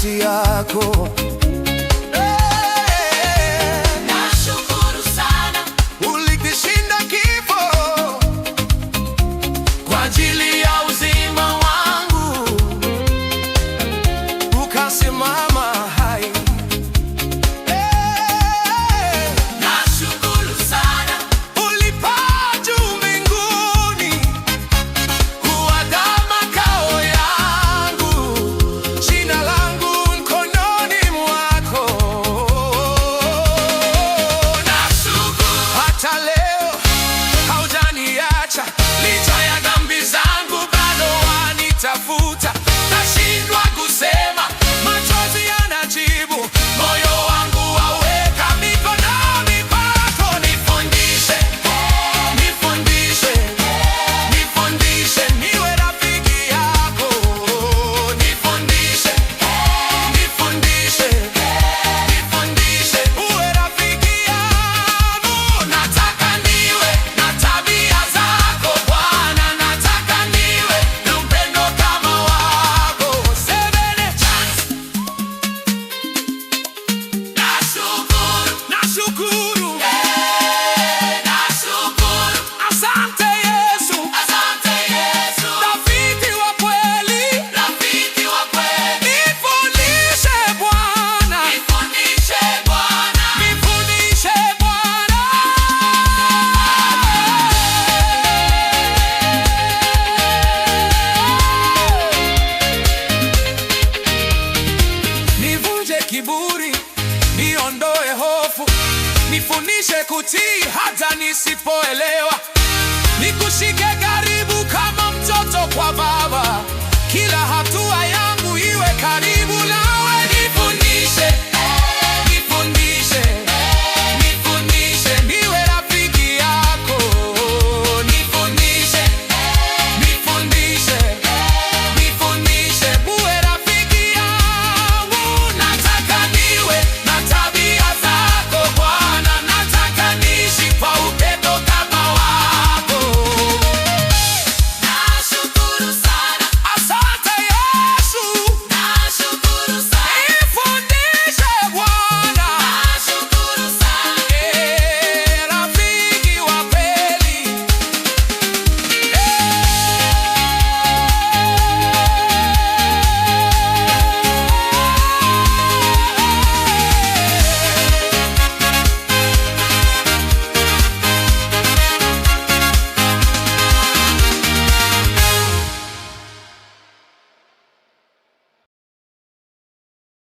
katikati yako. Nashukuru sana, Ulikishinda kifo kwa ajili ya uzima wangu, ukasimama hai. nashukuru sana, Ulipaa juu mbinguni kuandaa makao yangu, jina langu mkononi mwako. nashukuru Hata leo haujaniacha, licha ya dhambi zangu bado wanitafuta. nashindwa kusema, Machozi yanajibu, moyo wangu waweka mikononi pako. Nifundishe, nifundishe, nifundishe, niwe rafiki yako. nifundishe, nifundishe, nifundishe. Uwe rafiki yangu. Nataka niwe na tabia zako Bwana, nataka niwe na upendo kama wako. Sebene, Nashukuru, nashukuru. nashukuru, Asante Yesu, asante Yesu, rafiki wa kweli. rafiki wa kweli. Nifundishe Bwana, Nifundishe Bwana, nifundishe Bwana. Nivunje kiburi, niondoe hofu, nifundishe kutii hata nisipoelewa, nikushike karibu kama mtoto kwa baba, kila hatua yangu iwe karibu